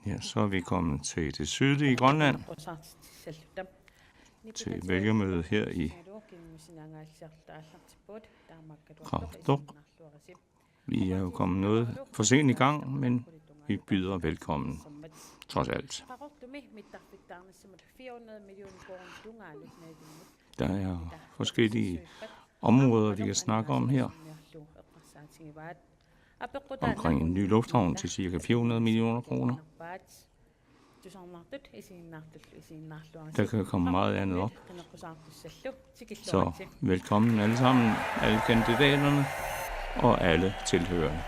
Ja, så er vi kommet til det sydlige Grønland, til vælgermødet her i Qaqortoq. Vi er jo kommet noget for sent i gang, men vi byder velkommen trods alt. Der er forskellige områder, vi kan snakke om her. Omkring en ny lufthavn til ca. 400 millioner kroner. Der kan komme meget andet op. Så velkommen alle sammen, alle kandidaterne og alle tilhørende.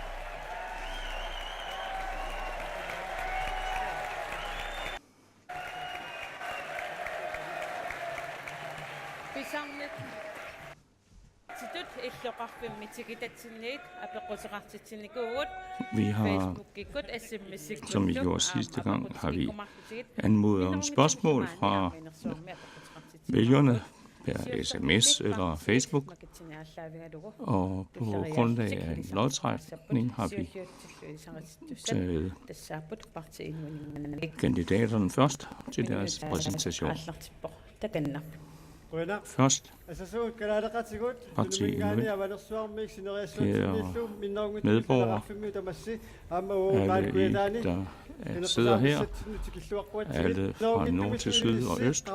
Vi har, som vi gjorde sidste gang, har vi anmodet om spørgsmål fra vælgerne per sms eller Facebook, og på grundlag af en lodtrækning har vi taget kandidaterne først til deres præsentation. Først parti Inuit, kære medborgere, alle I, der sidder her, alle fra nord til syd og øst.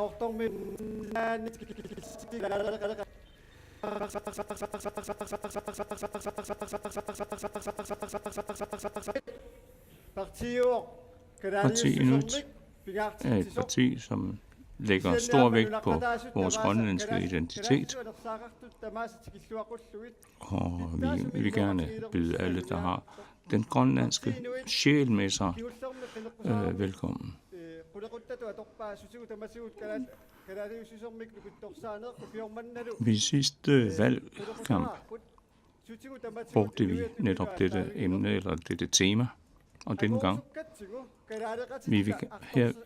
Parti Inuit er et parti, som lægger stor vægt på vores grønlandske identitet, og vi vil gerne byde alle, der har den grønlandske sjæl med sig, velkommen. Ved sidste valgkamp brugte vi netop dette emne eller dette tema, og denne gang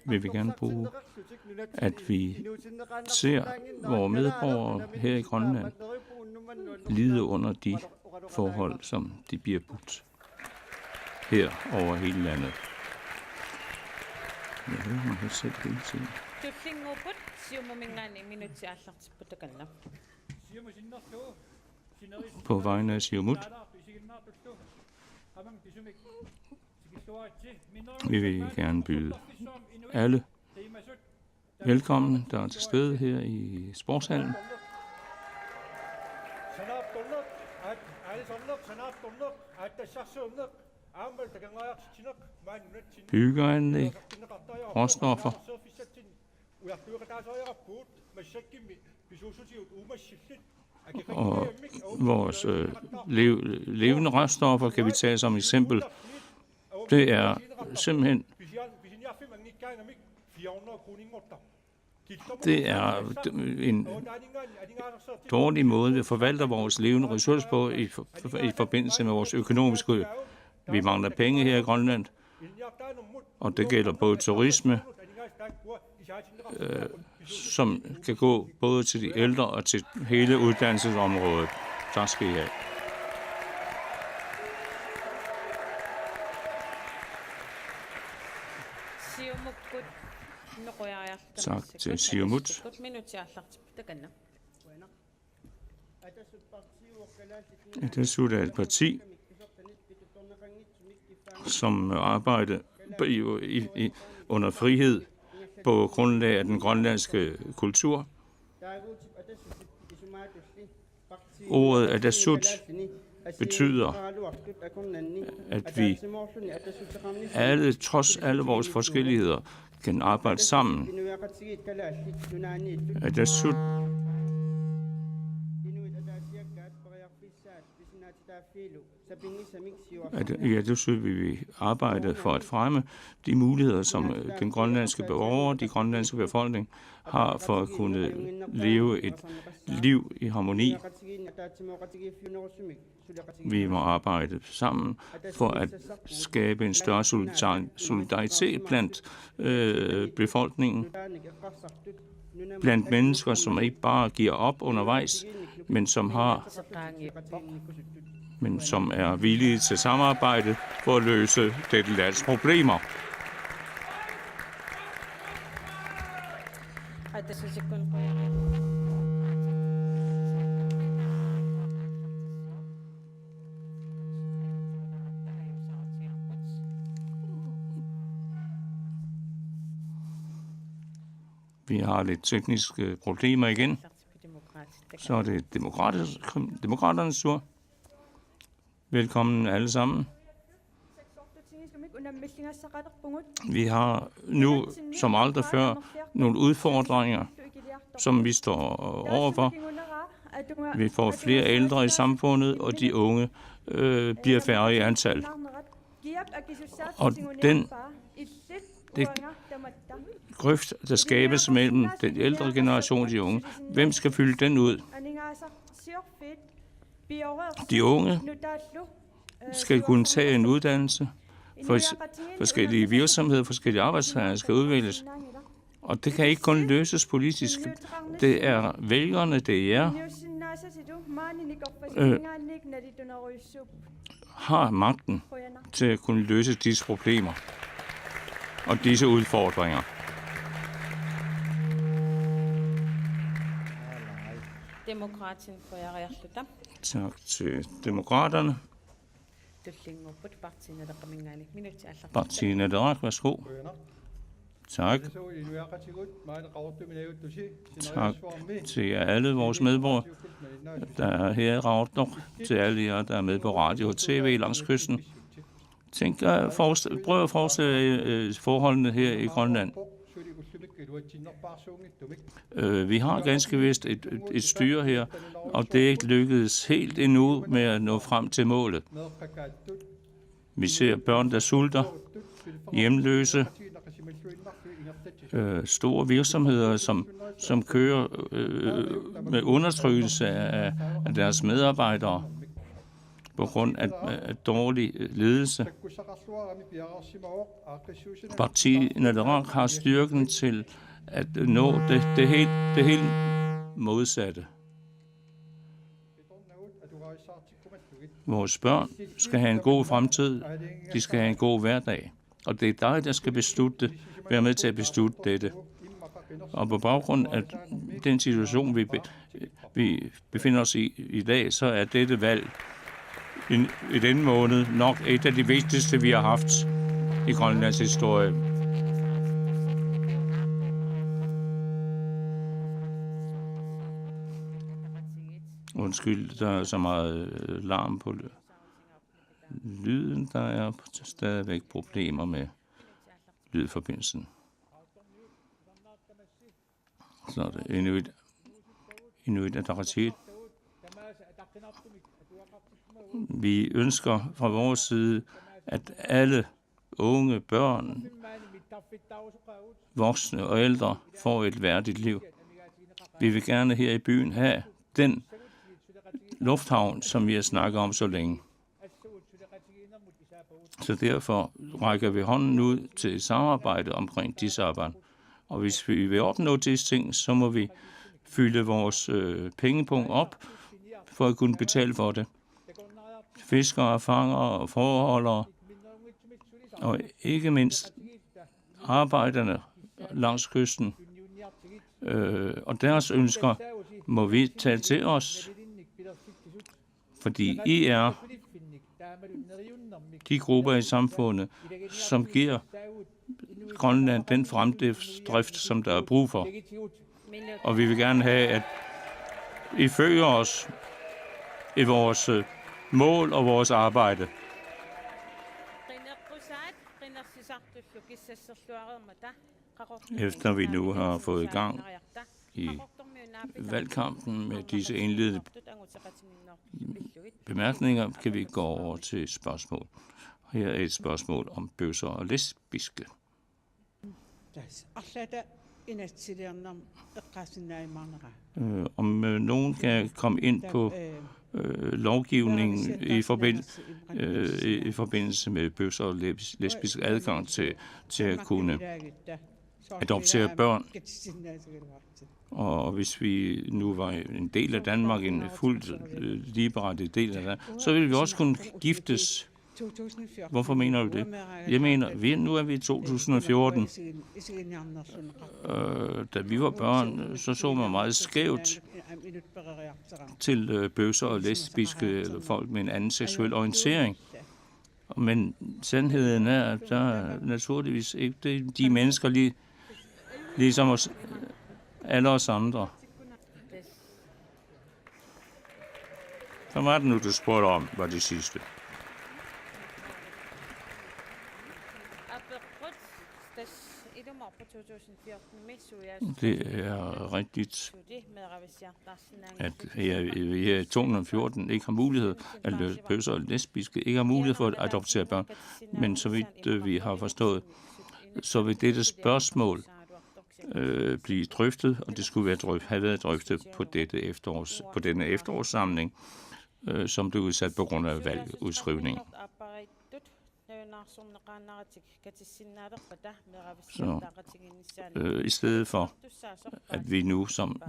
vil vi gerne bruge, at vi ser vores medborgere her i Grønland lide under de forhold, som de bliver budt her over hele landet. Jeg hører mig helt selv hele tiden. På vegne af Siumut vi vil gerne byde alle velkommen, der er til stede her i sportshallen. Byggeanlæg, råstoffer, og vores levende råstoffer kan vi tage som eksempel. Det er simpelthen en dårlig måde, vi forvalter vores levende ressourcer på i forbindelse med vores økonomiske. Vi mangler penge her i Grønland, og det gælder både turisme, som kan gå både til de ældre og til hele uddannelsesområdet. Tak skal I have. Tak til Siumut. Atasut er et parti, som arbejder under frihed på grundlag af den grønlandske kultur. Ordet Atasut betyder, at vi alle, trods alle vores forskelligheder, kan arbejde sammen. Atasut i Atasut vil vi arbejde for at fremme de muligheder, som den grønlandske borgere, de grønlandske befolkning har for at kunne leve et liv i harmoni. Vi må arbejde sammen for at skabe en større solidaritet blandt befolkningen, blandt mennesker, som ikke bare giver op undervejs, men som har men som er villige til samarbejde for at løse dette lands problemer. Vi har lidt tekniske problemer igen. Så er det demokraternes tur. Velkommen alle sammen. Vi har nu, som aldrig før, nogle udfordringer, som vi står overfor. Vi får flere ældre i samfundet, og de unge bliver færre i antal. Og det grøft, der skabes mellem den ældre generation og de unge, hvem skal fylde den ud? De unge skal kunne tage en uddannelse. Forskellige virksomheder, forskellige arbejdstagere skal udvælges. Og det kan ikke kun løses politisk. Det er vælgerne, det er har magten til at kunne løse disse problemer og disse udfordringer. Tak til demokraterne. Partiet Nederak, værsgo. Tak. Tak til jer alle vores medborgere, der er her i Rautnok, til alle jer, der er med på radio og tv langs kysten. Prøv at forestille forholdene her i Grønland. Vi har ganske vist et styre her, og det er ikke lykkedes helt endnu med at nå frem til målet. Vi ser børn, der sulter, hjemløse, store virksomheder, som kører med undertrykkelse af deres medarbejdere på grund af dårlig ledelse. Partiet Nederak har styrken til at nå det helt modsatte. Vores børn skal have en god fremtid. De skal have en god hverdag. Og det er dig, der skal være med til at beslutte dette. Og på baggrund af den situation, vi befinder os i dag, så er dette valg i denne måned nok et af de vigtigste, vi har haft i Grønlands historie. Undskyld, der er så meget larm på lyden. Der er stadigvæk problemer med lydforbindelsen. Så er det Inuit Ataqatigiit. Vi ønsker fra vores side, at alle unge, børn, voksne og ældre får et værdigt liv. Vi vil gerne her i byen have den lufthavn, som vi har snakket om så længe. Så derfor rækker vi hånden ud til et samarbejde omkring disse arbejder. Og hvis vi vil opnå disse ting, så må vi fylde vores pengepunkt op for at kunne betale for det. Fiskere, fangere og forholdere, og ikke mindst arbejderne langs kysten og deres ønsker må vi tage til os, fordi I er de grupper i samfundet, som giver Grønland den fremdrift, som der er brug for. Og vi vil gerne have, at I følger os i vores mål og vores arbejde. Efter vi nu har fået i gang i valgkampen med disse indledende bemærkninger, kan vi gå over til spørgsmål. Her er et spørgsmål om bøsser og lesbiske. Om nogen kan komme ind på lovgivningen i forbindelse med bøsser og lesbiske adgang til at kunne adoptere børn. Og hvis vi nu var en del af Danmark, en fuldt ligeberettiget del af det, så ville vi også kunne giftes. Hvorfor mener du det? Jeg mener, nu er vi i 2014. Da vi var børn, så man meget skævt til bøsser og lesbiske eller folk med en anden seksuel orientering. Men sandheden er, at der er naturligvis ikke de mennesker ligesom os, alle os andre. Hvad var det nu, du spurgte om, var det sidste? Det er rigtigt, at her i 2014 ikke har mulighed, at bøsser og lesbiske ikke har mulighed for at adoptere børn. Men så vidt vi har forstået, så vil dette spørgsmål blive drøftet, og det skulle have været drøftet på denne efterårssamling, som blev udsat på grund af valgudskrivningen. Så i stedet for, at vi nu, som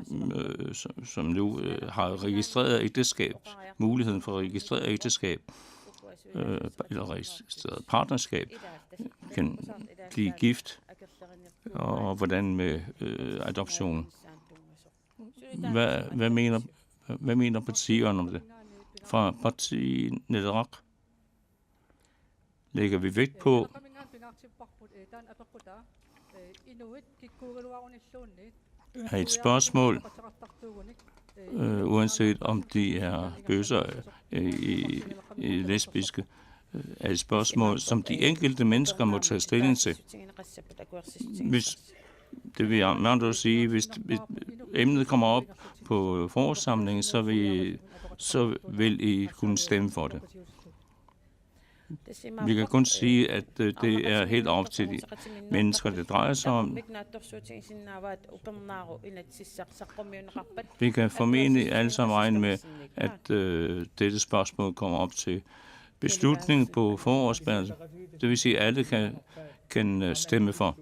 nu har registreret ægteskab, muligheden for at registrere ægteskab, eller registreret partnerskab, kan blive gift, og hvordan med adoption. Hvad mener partierne om det? Fra partiet Nederak lægger vi vægt på, at et spørgsmål, uanset om de er bøsser i lesbiske, er et spørgsmål, som de enkelte mennesker må tage stilling til. Det vil jeg med andre sige, hvis emnet kommer op på forårssamlingen, så vil I kunne stemme for det. Vi kan kun sige, at det er helt op til de mennesker, det drejer sig om. Vi kan formentlig alle sammen regne med, at dette spørgsmål kommer op til beslutning på forårsbanen. Det vil sige, at alle kan stemme for.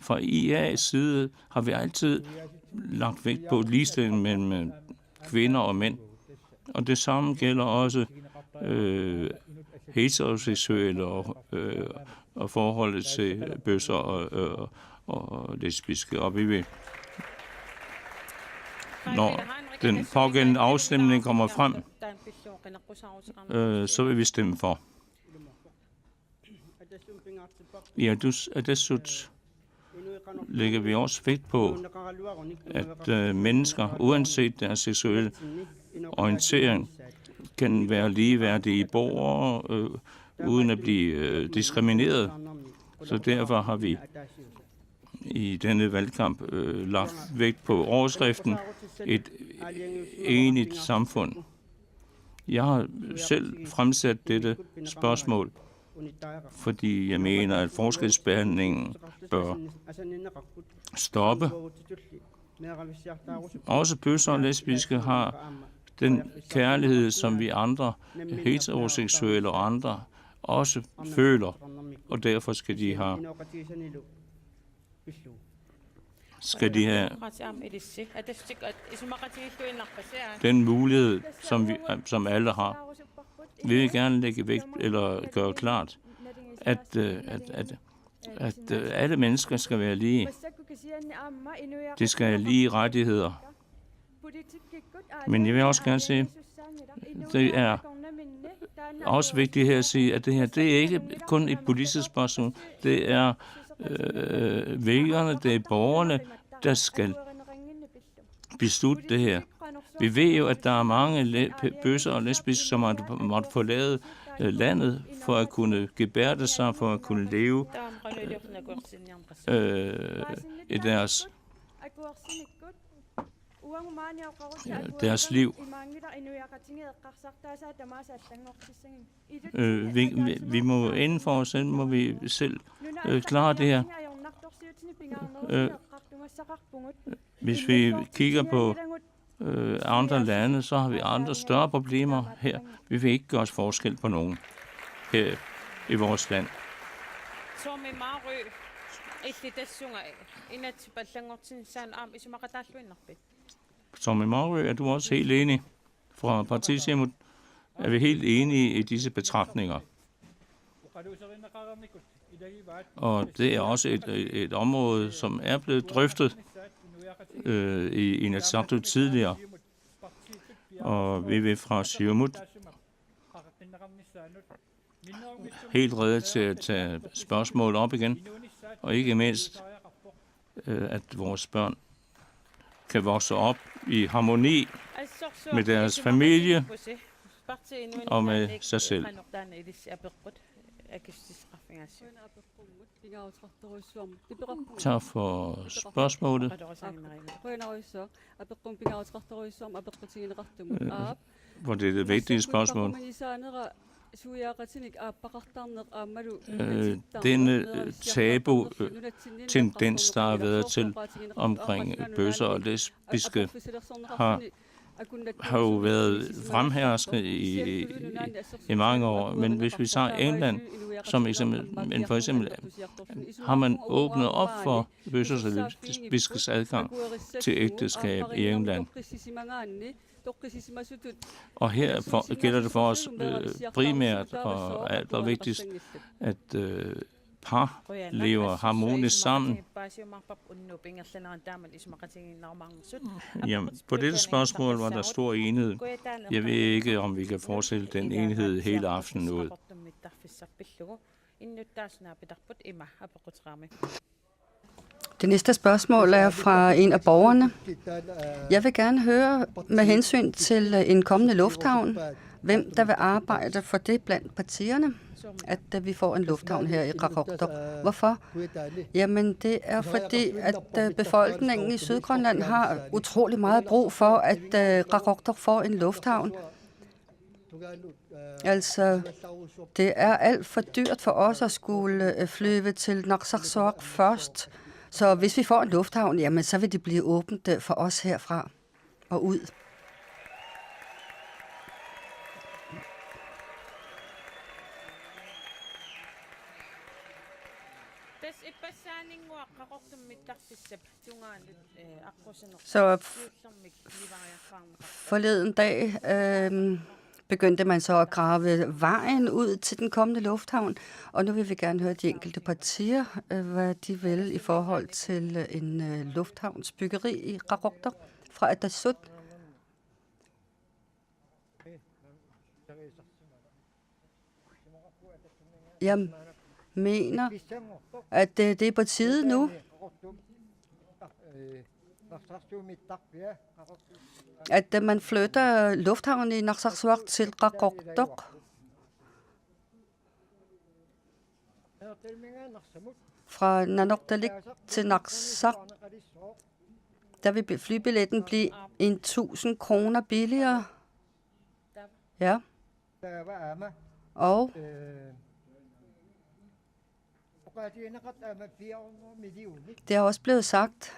Fra IA's side har vi altid lagt vægt på ligestilling mellem kvinder og mænd. Og det samme gælder også heteroseksuelle og forholdet til bøsser og lesbiske. Og vi vil, når den pågældende afstemning kommer frem, så vil vi stemme for. I Adessut lægger vi også vægt på, at mennesker, uanset deres seksuelle orientering, kan være ligeværdige borgere uden at blive diskrimineret. Så derfor har vi i denne valgkamp lagt vægt på overskriften et enigt samfund. Jeg har selv fremsat dette spørgsmål, fordi jeg mener, at forskelsbehandlingen bør stoppe. Også bøsser og lesbiske har den kærlighed, som vi andre heteroseksuelle og andre også føler, og derfor skal de have den mulighed, som alle har. Vi vil gerne lægge vægt eller gøre klart, at alle mennesker skal være lige. De skal have lige rettigheder. Men jeg vil også gerne sige, det er også vigtigt her at sige, at det her, det er ikke kun et politisk spørgsmål. Det er vælgerne, det er borgerne, der skal beslutte det her. Vi ved jo, at der er mange bøsser og lesbiske, som har måttet forlade landet for at kunne gebærde sig, for at kunne leve i deres liv. Vi må inden for os selv, må vi selv klare det her. Hvis vi kigger på andre lande, så har vi andre større problemer her. Vi vil ikke gøre os forskel på nogen her i vores land. Tommy Marø, er du også helt enig? Fra Partisimut er vi helt enige i disse betragtninger. Og det er også et område, som er blevet drøftet i Inatsisartut tidligere. Og vi vil fra Siumut helt rede til at tage spørgsmål op igen. Og ikke mindst, at vores børn kan vokse op i harmoni med deres familie og med sig selv. Tak for spørgsmålet. Hvor det er det vigtige spørgsmål. Denne tabu-tendens, der har været til omkring bøsser og lesbiske, har jo været fremherskende i mange år. Men hvis vi tager England som eksempel, men for eksempel har man åbnet op for bøssers og lesbiskes adgang til ægteskab i England. Og her gælder det for os primært og alt og vigtigst, at par lever harmonisk sammen. Jamen, på dette spørgsmål var der stor enighed. Jeg ved ikke, om vi kan fortsætte den enighed hele aftenen ud. Det næste spørgsmål er fra en af borgerne. Jeg vil gerne høre med hensyn til en kommende lufthavn, hvem der vil arbejde for det blandt partierne, at vi får en lufthavn her i Qaqortoq. Hvorfor? Jamen, det er fordi, at befolkningen i Sydgrønland har utrolig meget brug for, at Qaqortoq får en lufthavn. Altså, det er alt for dyrt for os at skulle flyve til Narsarsuaq først. Så hvis vi får en lufthavn, jamen, så vil det blive åbent for os herfra og ud. Så forleden dag begyndte man så at grave vejen ud til den kommende lufthavn, og nu vil vi gerne høre de enkelte partier, hvad de vil i forhold til en lufthavnsbyggeri i Qaqortoq fra Atassut. Jeg mener, at det er på tide nu, at man flytter lufthavnen i Narsarsuaq til Qaqortoq. Fra Nanortalik til Narsaq, der vil flybilletten blive 1.000 kroner billigere. Ja. Og det er også blevet sagt,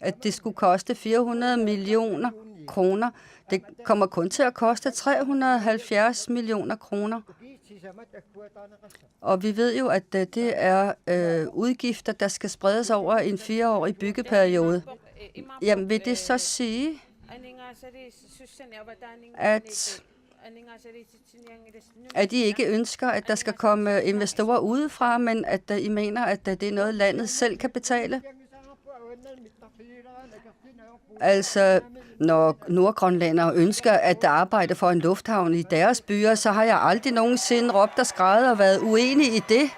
at det skulle koste 400 millioner kroner. Det kommer kun til at koste 370 millioner kroner. Og vi ved jo, at det er udgifter, der skal spredes over en 4-årig byggeperiode. Jamen, vil det så sige, at I ikke ønsker, at der skal komme investorer udefra, men at I mener, at det er noget, landet selv kan betale? Altså, når nordgrønlændere ønsker at arbejde for en lufthavn i deres byer, så har jeg aldrig nogensinde råbt og skreget og været uenig i det.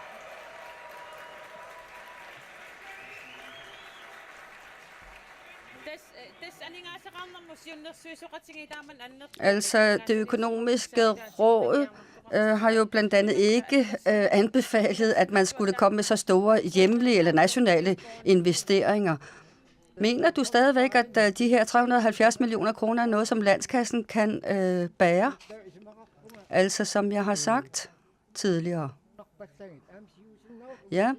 Altså, det økonomiske råd har jo blandt andet ikke anbefalet, at man skulle komme med så store hjemlige eller nationale investeringer. Mener du stadigvæk, at de her 370 millioner kroner er noget, som landskassen kan bære? Altså, som jeg har sagt tidligere. Ja,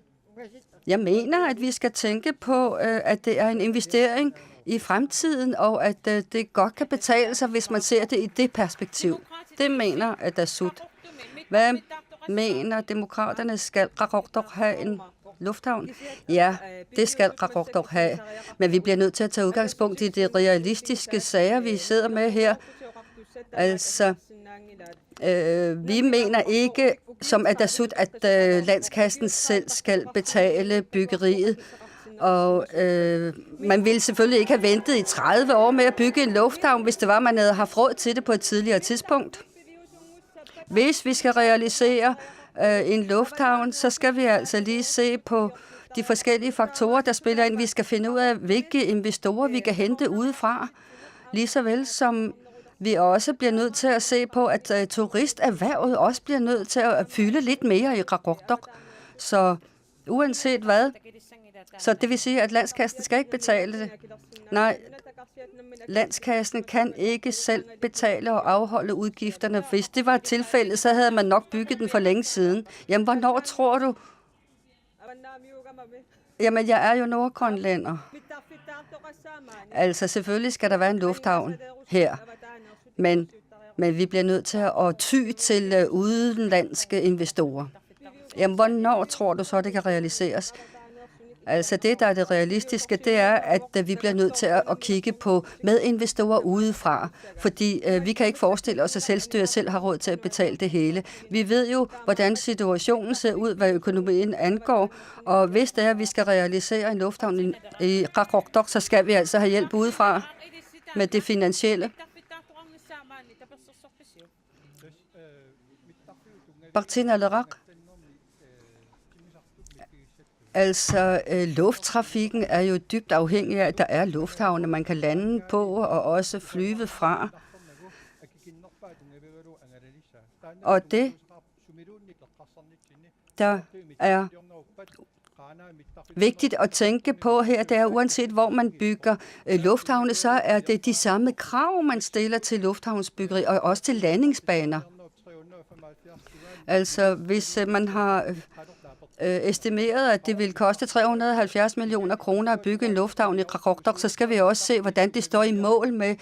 jeg mener, at vi skal tænke på, at det er en investering i fremtiden, og at det godt kan betale sig, hvis man ser det i det perspektiv. Det mener Atassut. Hvad mener demokraterne, skal Qaqortoq have en lufthavn? Ja, det skal Qaqortoq have. Men vi bliver nødt til at tage udgangspunkt i de realistiske sager, vi sidder med her. Altså, vi mener ikke, som Atassut, at landskassen selv skal betale byggeriet. Og man ville selvfølgelig ikke have ventet i 30 år med at bygge en lufthavn, hvis det var, man havde haft råd til det på et tidligere tidspunkt. Hvis vi skal realisere en lufthavn, så skal vi altså lige se på de forskellige faktorer, der spiller ind. Vi skal finde ud af, hvilke investorer vi kan hente udefra, lige så vel som vi også bliver nødt til at se på, at turisterhvervet også bliver nødt til at fylde lidt mere i Qaqortoq. Så uanset hvad, så det vil sige, at landskassen skal ikke betale det. Nej, landskassen kan ikke selv betale og afholde udgifterne. Hvis det var tilfældet, så havde man nok bygget den for længe siden. Jamen, hvornår tror du? Jamen, jeg er jo nordgrønlænder. Altså, selvfølgelig skal der være en lufthavn her. Men vi bliver nødt til at ty til udenlandske investorer. Jamen, hvornår tror du så, det kan realiseres? Altså det, der er det realistiske, det er, at vi bliver nødt til at kigge på medinvestorer udefra, fordi vi kan ikke forestille os, at selvstyret selv har råd til at betale det hele. Vi ved jo, hvordan situationen ser ud, hvad økonomien angår, og hvis det er, at vi skal realisere en lufthavn i Qaqortoq, så skal vi altså have hjælp udefra med det finansielle. Bartina Lerak. Altså, lufttrafikken er jo dybt afhængig af, at der er lufthavne, man kan lande på og også flyve fra. Og det, der er vigtigt at tænke på her, det er, uanset hvor man bygger lufthavne, så er det de samme krav, man stiller til lufthavnsbyggeri og også til landingsbaner. Altså, hvis man har estimeret, at det vil koste 370 millioner kroner at bygge en lufthavn i Qaqortoq, så skal vi også se, hvordan det står i mål med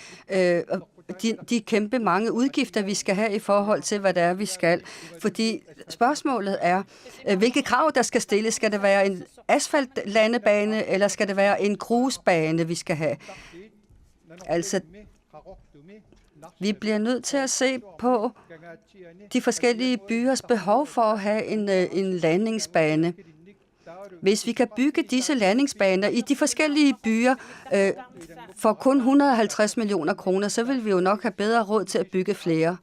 de kæmpe mange udgifter, vi skal have i forhold til, hvad det er, vi skal. Fordi spørgsmålet er, hvilke krav der skal stilles. Skal det være en asfaltlandebane, eller skal det være en grusbane, vi skal have? Altså, vi bliver nødt til at se på de forskellige byers behov for at have en landingsbane. Hvis vi kan bygge disse landingsbaner i de forskellige byer for kun 150 millioner kroner, så vil vi jo nok have bedre råd til at bygge flere.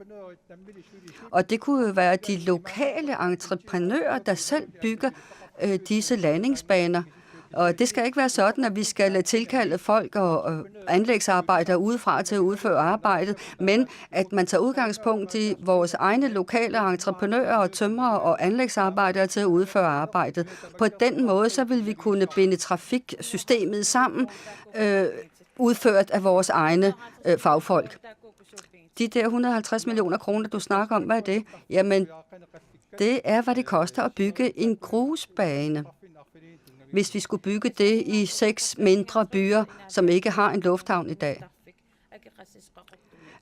Og det kunne jo være de lokale entreprenører, der selv bygger disse landingsbaner. Og det skal ikke være sådan, at vi skal tilkalde folk og anlægsarbejdere udefra til at udføre arbejdet, men at man tager udgangspunkt i vores egne lokale entreprenører og tømrere og anlægsarbejdere til at udføre arbejdet. På den måde så vil vi kunne binde trafiksystemet sammen, udført af vores egne fagfolk. De der 150 millioner kroner, du snakker om, hvad er det? Jamen, det er, hvad det koster at bygge en grusbane. Hvis vi skulle bygge det i 6 mindre byer, som ikke har en lufthavn i dag.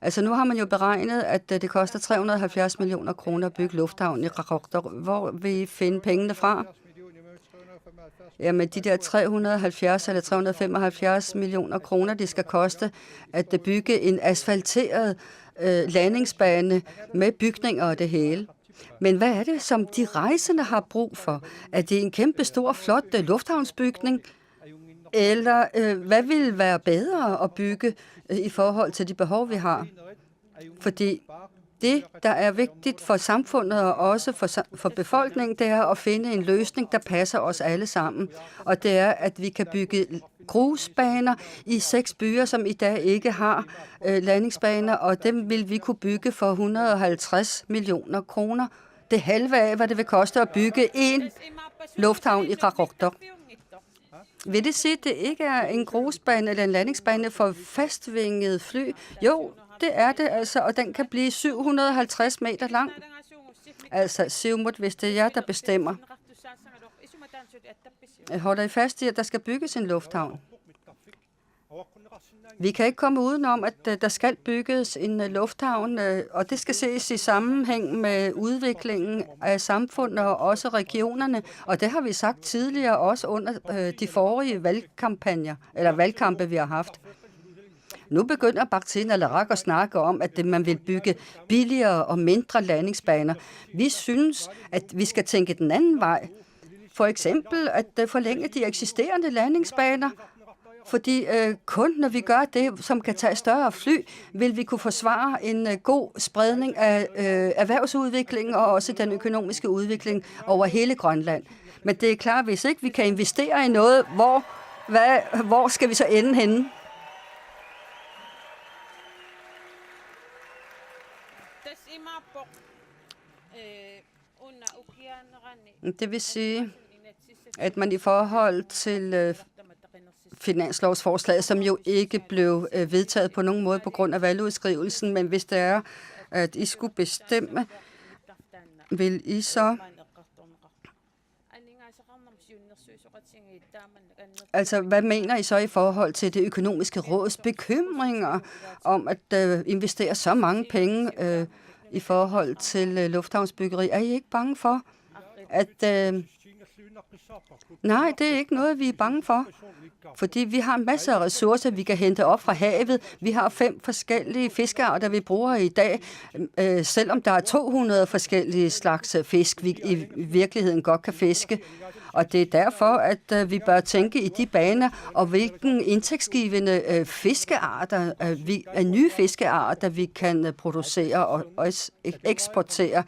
Altså nu har man jo beregnet, at det koster 370 millioner kroner at bygge lufthavn i Qaqortoq. Hvor vil I finde pengene fra? Jamen de der 370 eller 375 millioner kroner, det skal koste at bygge en asfalteret landingsbane med bygninger og det hele. Men hvad er det, som de rejsende har brug for? Er det en kæmpe stor, flot lufthavnsbygning? Eller hvad vil være bedre at bygge i forhold til de behov, vi har? Fordi det, der er vigtigt for samfundet og også for befolkningen, det er at finde en løsning, der passer os alle sammen. Og det er, at vi kan bygge grusbaner i 6 byer, som i dag ikke har landingsbaner, og dem vil vi kunne bygge for 150 millioner kroner. Det halve af, hvad det vil koste at bygge en lufthavn i Qaqortoq. Vil det sige, at det ikke er en grusbane eller en landingsbane for fastvingede fly? Jo, det er det altså, og den kan blive 750 meter lang. Altså, Siumut, hvis det er jer, der bestemmer. Holder I fast i, at der skal bygges en lufthavn? Vi kan ikke komme udenom, at der skal bygges en lufthavn, og det skal ses i sammenhæng med udviklingen af samfundet og også regionerne. Og det har vi sagt tidligere, også under de forrige valgkampe, vi har haft. Nu begynder Bakhtine al-Araq at snakke om, at man vil bygge billigere og mindre landingsbaner. Vi synes, at vi skal tænke den anden vej. For eksempel at forlænge de eksisterende landingsbaner, fordi kun når vi gør det, som kan tage større fly, vil vi kunne forsvare en god spredning af erhvervsudviklingen og også den økonomiske udvikling over hele Grønland. Men det er klart, hvis ikke vi kan investere i noget, hvor skal vi så ende henne? Det vil sige, at man i forhold til finanslovsforslaget, som jo ikke blev vedtaget på nogen måde på grund af valgudskrivelsen, men hvis det er, at I skulle bestemme, vil I så... Altså, hvad mener I så i forhold til det økonomiske råds bekymringer om at investere så mange penge i forhold til lufthavnsbyggeri? Er I ikke bange for, at... Nej, det er ikke noget, vi er bange for. Fordi vi har masser af ressourcer, vi kan hente op fra havet. Vi har 5 forskellige fiskearter, vi bruger i dag, selvom der er 200 forskellige slags fisk, vi i virkeligheden godt kan fiske. Og det er derfor, at vi bør tænke i de baner, og hvilken indtægtsgivende fiskearter, nye fiskearter, vi kan producere og eksportere.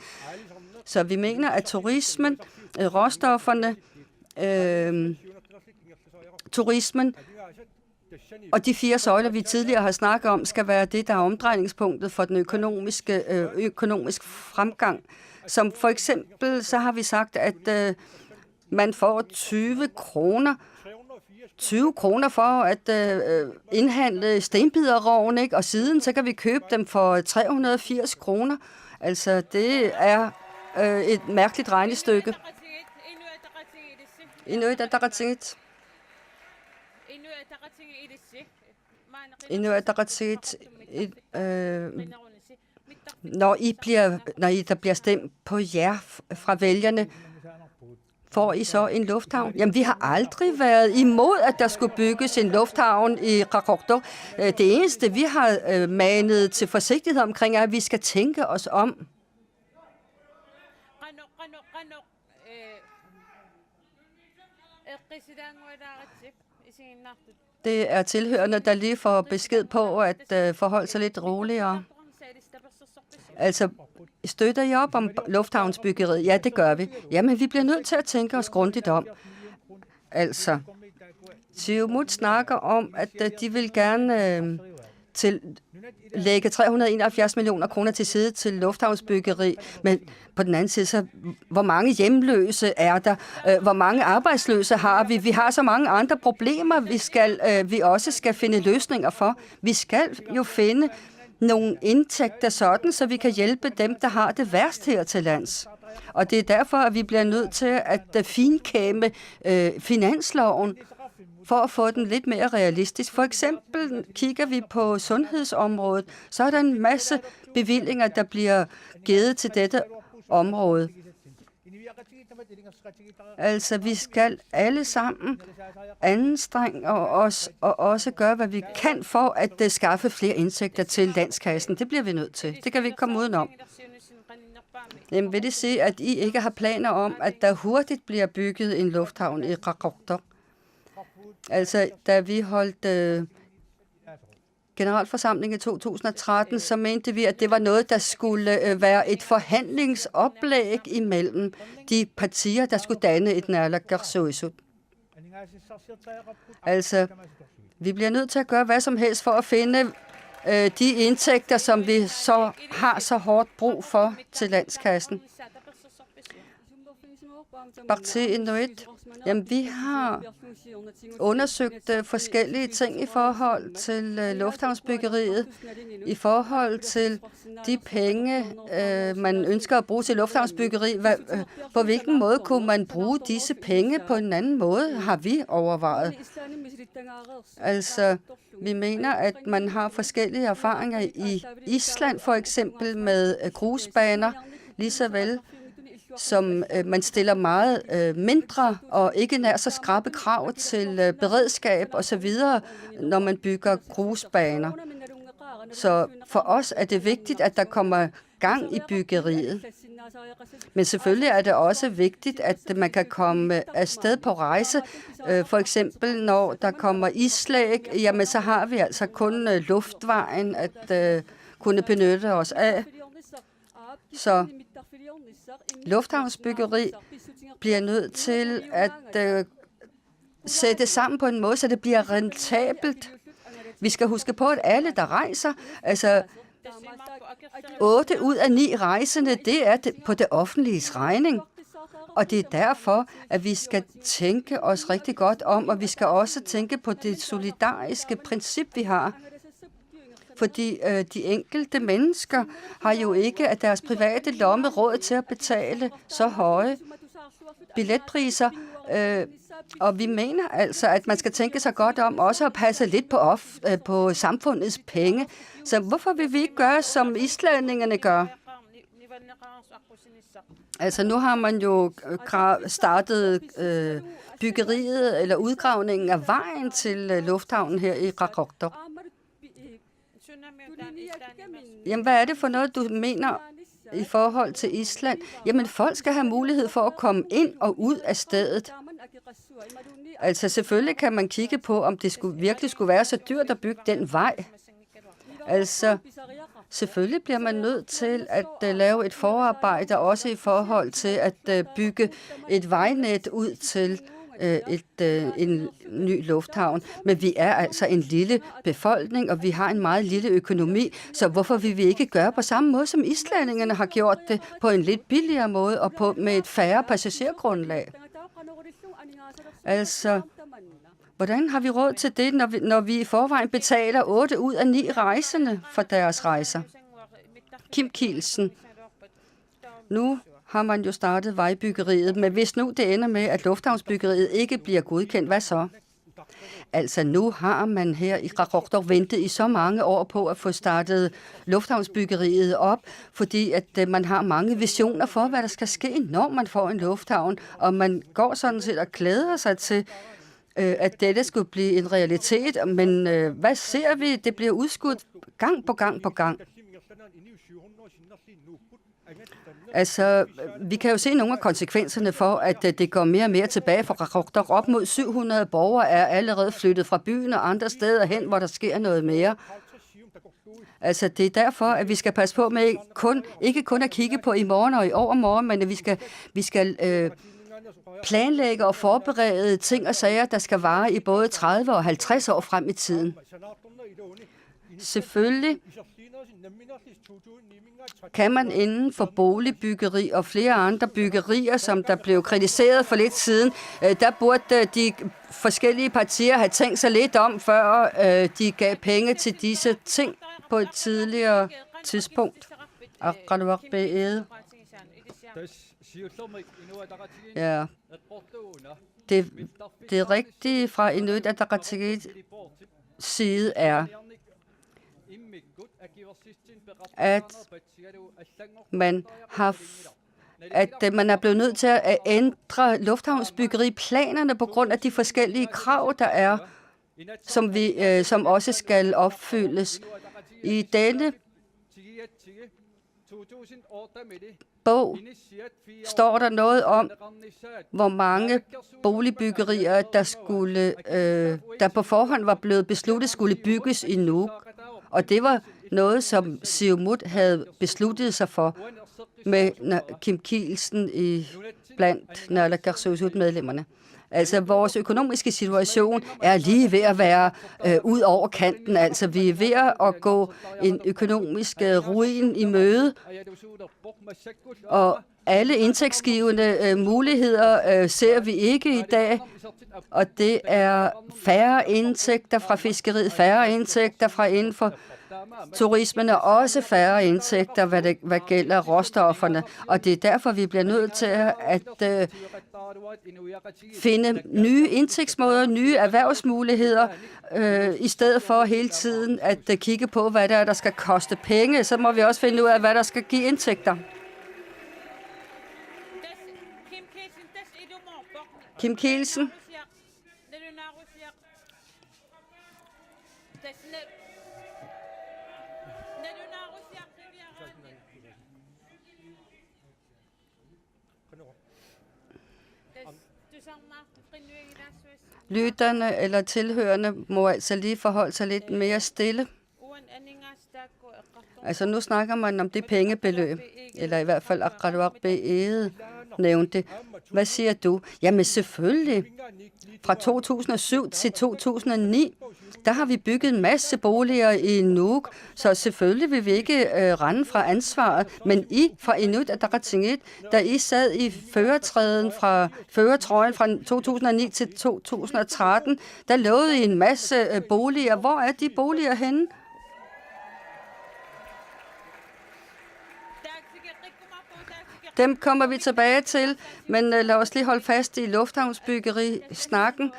Så vi mener, at turismen, råstofferne, turismen og de 4 søjler, vi tidligere har snakket om, skal være det, der er omdrejningspunktet for den økonomiske fremgang. Som for eksempel, så har vi sagt, at man får 20 kroner for at indhandle stenbiderroven, ikke? Og siden så kan vi købe dem for 380 kroner. Altså, det er et mærkeligt regnestykke. Inuit Ataqatigiit. Når der bliver stemt på jer fra vælgerne, får I så en lufthavn? Jamen, vi har aldrig været imod, at der skulle bygges en lufthavn i Qaqortoq. Det eneste, vi har manet til forsigtighed omkring, er, at vi skal tænke os om. Det er tilhørende, der lige får besked på at forholde sig lidt roligere. Altså, støtter I op om lufthavnsbyggeriet? Ja, det gør vi. Jamen, vi bliver nødt til at tænke os grundigt om. Altså, Siumut snakker om, at de vil gerne lægge 371 millioner kroner til side til lufthavnsbyggeri, men på den anden side, så hvor mange hjemløse er der? Hvor mange arbejdsløse har vi? Vi har så mange andre problemer, vi også skal finde løsninger for. Vi skal jo finde nogle indtægter sådan, så vi kan hjælpe dem, der har det værst her til lands. Og det er derfor, at vi bliver nødt til at finkæmme finansloven, for at få den lidt mere realistisk. For eksempel kigger vi på sundhedsområdet, så er der en masse bevillinger, der bliver givet til dette område. Altså, vi skal alle sammen anstrenge os og også gøre, hvad vi kan for at skaffe flere indtægter til landskassen. Det bliver vi nødt til. Det kan vi ikke komme udenom. Jamen, vil det sige, at I ikke har planer om, at der hurtigt bliver bygget en lufthavn i Qaqortoq? Altså, da vi holdt generalforsamling i 2013, så mente vi, at det var noget, der skulle være et forhandlingsoplæg imellem de partier, der skulle danne et naalakkersuisut. Altså, vi bliver nødt til at gøre hvad som helst for at finde de indtægter, som vi så har så hårdt brug for til landskassen. Bakhtine Inuit. Jamen, vi har undersøgt forskellige ting i forhold til lufthavnsbyggeriet, i forhold til de penge, man ønsker at bruge til lufthavnsbyggeri. På hvilken måde kunne man bruge disse penge på en anden måde, har vi overvejet. Altså, vi mener, at man har forskellige erfaringer i Island, for eksempel med grusbaner, lige så vel som man stiller meget mindre og ikke nær så skrappe krav til beredskab osv., når man bygger grusbaner. Så for os er det vigtigt, at der kommer gang i byggeriet. Men selvfølgelig er det også vigtigt, at man kan komme afsted på rejse. For eksempel, når der kommer islæg, jamen så har vi altså kun luftvejen at kunne benytte os af. Så lufthavnsbyggeri bliver nødt til at sætte sammen på en måde, så det bliver rentabelt. Vi skal huske på, at alle, der rejser, altså 8 ud af 9 rejsende, det er på det offentliges regning. Og det er derfor, at vi skal tænke os rigtig godt om, og vi skal også tænke på det solidariske princip, vi har. Fordi de enkelte mennesker har jo ikke af deres private lomme råd til at betale så høje billetpriser. Og vi mener altså, at man skal tænke sig godt om også at passe lidt på samfundets penge. Så hvorfor vil vi ikke gøre, som islændingerne gør? Altså nu har man jo startet byggeriet eller udgravningen af vejen til lufthavnen her i Qaqortoq. Jamen, hvad er det for noget, du mener i forhold til Island? Jamen, folk skal have mulighed for at komme ind og ud af stedet. Altså, selvfølgelig kan man kigge på, om det virkelig skulle være så dyrt at bygge den vej. Altså, selvfølgelig bliver man nødt til at lave et forarbejde, også i forhold til at bygge et vejnet ud til en ny lufthavn. Men vi er altså en lille befolkning, og vi har en meget lille økonomi, så hvorfor vil vi ikke gøre på samme måde, som islændingerne har gjort det, på en lidt billigere måde og med et færre passagergrundlag? Altså, hvordan har vi råd til det, når vi i forvejen betaler 8 ud af 9 rejsende for deres rejser? Kim Kielsen. Nu har man jo startet vejbyggeriet, men hvis nu det ender med, at lufthavnsbyggeriet ikke bliver godkendt, hvad så? Altså nu har man her i Qaqortoq ventet i så mange år på at få startet lufthavnsbyggeriet op, fordi at man har mange visioner for, hvad der skal ske, når man får en lufthavn, og man går sådan set og glæder sig til, at dette skulle blive en realitet, men hvad ser vi? Det bliver udskudt gang på gang på gang. Altså, vi kan jo se nogle af konsekvenserne for, at det går mere og mere tilbage for Qaqortoq. Op mod 700 borgere er allerede flyttet fra byen og andre steder hen, hvor der sker noget mere. Altså, det er derfor, at vi skal passe på med ikke kun at kigge på i morgen og i overmorgen, men at vi skal planlægge og forberede ting og sager, der skal vare i både 30 og 50 år frem i tiden. Selvfølgelig kan man inden for boligbyggeri og flere andre byggerier, som der blev kritiseret for lidt siden, der burde de forskellige partier have tænkt sig lidt om, før de gav penge til disse ting på et tidligere tidspunkt. Ja. Det rigtige fra Inuit Ataqatigiit side er, at man er blevet nødt til at ændre lufthavnsbyggeriplanerne på grund af de forskellige krav, der er, som også skal opfyldes. I denne bog står der noget om, hvor mange boligbyggerier, der på forhånd var blevet besluttet, skulle bygges i Nuuk. Og det var noget, som Siumut havde besluttet sig for med Kim Kielsen blandt Naalakkersuisut-medlemmerne. Altså, vores økonomiske situation er lige ved at være ud over kanten. Altså, vi er ved at gå en økonomisk ruin i møde, og alle indtægtsgivende muligheder ser vi ikke i dag, og det er færre indtægter fra fiskeriet, færre indtægter fra inden for turismen er også færre indtægter, hvad gælder råstofferne, og det er derfor, vi bliver nødt til at finde nye indtægtsmåder, nye erhvervsmuligheder, i stedet for hele tiden at kigge på, hvad der skal koste penge. Så må vi også finde ud af, hvad der skal give indtægter. Kim Kielsen. Lytterne eller tilhørende må altså lige forholde sig lidt mere stille. Altså nu snakker man om det pengebeløb, eller i hvert fald Aqarruaq Be'eget nævnte. Hvad siger du? Jamen selvfølgelig. Fra 2007 til 2009, der har vi bygget en masse boliger i Nuuk, så selvfølgelig vil vi ikke rende fra ansvaret. Men I fra Inuit Ataqatigiit, da I sad i førertrøjen fra 2009 til 2013, der lovede I en masse boliger. Hvor er de boliger henne? Dem kommer vi tilbage til, men lad os lige holde fast i lufthavnsbyggeri-snakken.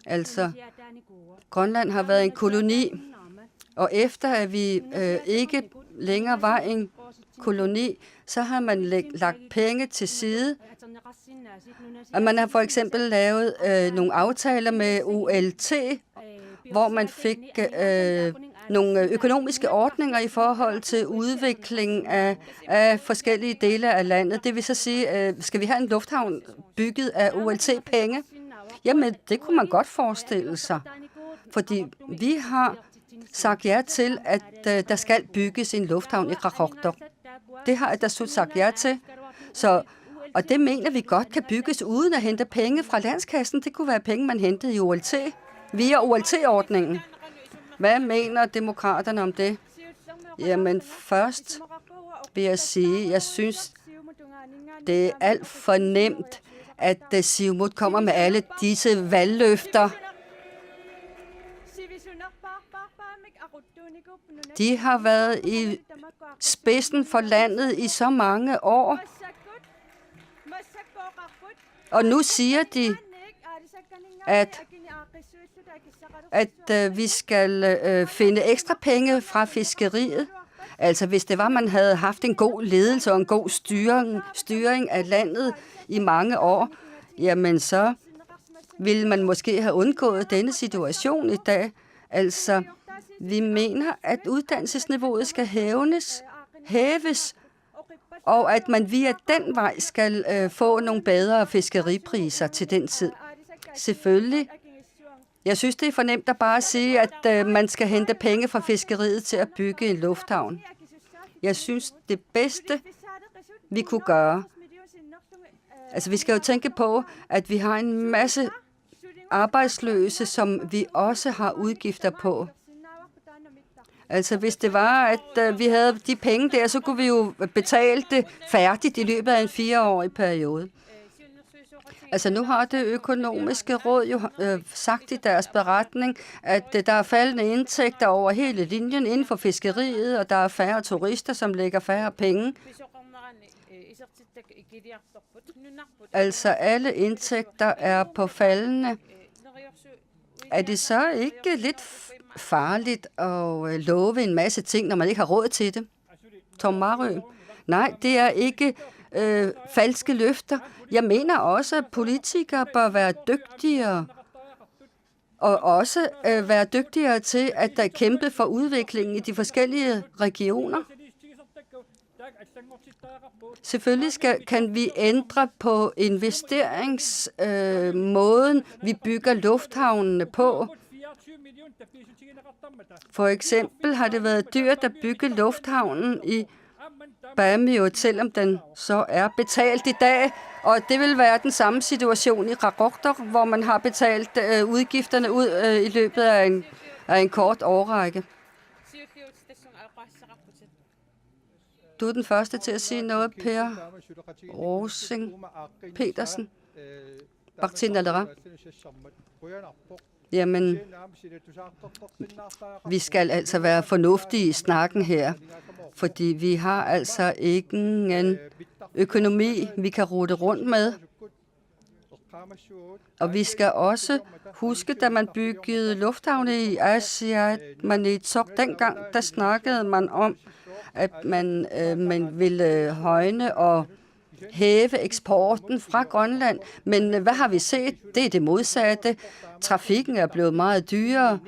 Altså, Grønland har været en koloni, og efter at vi ikke længere var en koloni, så har man lagt penge til side. Og man har for eksempel lavet nogle aftaler med ULT, hvor man fik nogle økonomiske ordninger i forhold til udvikling af forskellige dele af landet. Det vil så sige, skal vi have en lufthavn bygget af ULT-penge? Jamen, det kunne man godt forestille sig, fordi vi har sagt ja til, at der skal bygges en lufthavn i Qaqortoq. Det har Atassut sagt ja til, og det mener vi godt kan bygges uden at hente penge fra landskassen. Det kunne være penge, man hentede i ULT, via ULT-ordningen. Hvad mener demokraterne om det? Jamen først vil jeg sige, jeg synes, det er alt for nemt, at Siumut kommer med alle disse valgløfter. De har været i spidsen for landet i så mange år, og nu siger de, at vi skal finde ekstra penge fra fiskeriet. Altså hvis det var, man havde haft en god ledelse og en god styring af landet i mange år, jamen så ville man måske have undgået denne situation i dag. Altså, vi mener, at uddannelsesniveauet skal hæves, og at man via den vej skal få nogle bedre fiskeripriser til den tid. Selvfølgelig. Jeg synes, det er for nemt at bare sige, at man skal hente penge fra fiskeriet til at bygge en lufthavn. Jeg synes, det bedste, vi kunne gøre. Altså, vi skal jo tænke på, at vi har en masse arbejdsløse, som vi også har udgifter på. Altså, hvis det var, at vi havde de penge der, så kunne vi jo betale det færdigt i løbet af en 4-årig periode. Altså, nu har det økonomiske råd jo sagt i deres beretning, at der er faldende indtægter over hele linjen inden for fiskeriet, og der er færre turister, som lægger færre penge. Altså, alle indtægter er på faldende. Er det så ikke lidt farligt at love en masse ting, når man ikke har råd til det? Tom Marø? Nej, det er ikke falske løfter. Jeg mener også, at politikere bør være dygtigere, og også være dygtigere til at kæmpe for udviklingen i de forskellige regioner. Selvfølgelig kan vi ændre på investeringsmåden, vi bygger lufthavnene på. For eksempel har det været dyrt at bygge lufthavnen i Bamio, selvom den så er betalt i dag. Og det vil være den samme situation i Qaqortoq, hvor man har betalt udgifterne ud i løbet af en kort årrække. Du er den første til at sige noget, Per Rosing Petersen. Jamen, vi skal altså være fornuftige i snakken her, fordi vi har altså ikke en økonomi, vi kan rute rundt med. Og vi skal også huske, da man byggede lufthavne i Asia, dengang, der snakkede man om, at man ville højne og hæve eksporten fra Grønland. Men hvad har vi set? Det er det modsatte. Trafikken er blevet meget dyrere.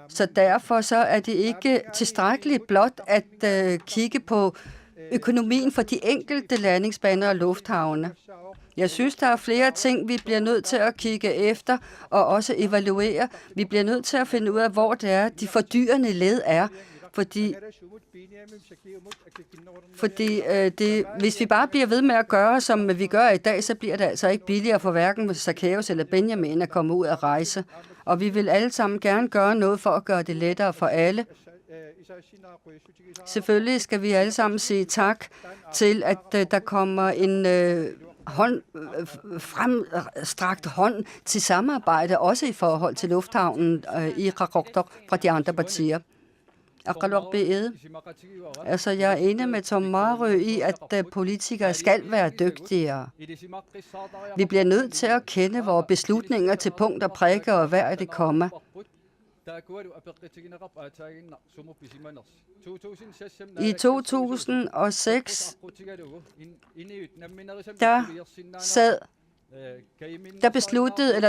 Så derfor så er det ikke tilstrækkeligt blot at kigge på økonomien for de enkelte landingsbaner og lufthavne. Jeg synes, der er flere ting, vi bliver nødt til at kigge efter og også evaluere. Vi bliver nødt til at finde ud af, hvor det er, de fordyrende led er. Fordi hvis vi bare bliver ved med at gøre, som vi gør i dag, så bliver det altså ikke billigere for hverken Zacchaeus eller Benjamin at komme ud at rejse. Og vi vil alle sammen gerne gøre noget for at gøre det lettere for alle. Selvfølgelig skal vi alle sammen sige tak til, at der kommer en fremstrakt hånd til samarbejde, også i forhold til lufthavnen i Qaqortoq fra de andre partier. Altså, jeg er enig med Tom Marø i, at politikere skal være dygtigere. Vi bliver nødt til at kende vores beslutninger til punkt og prikke, og hver det kommer. I 2006,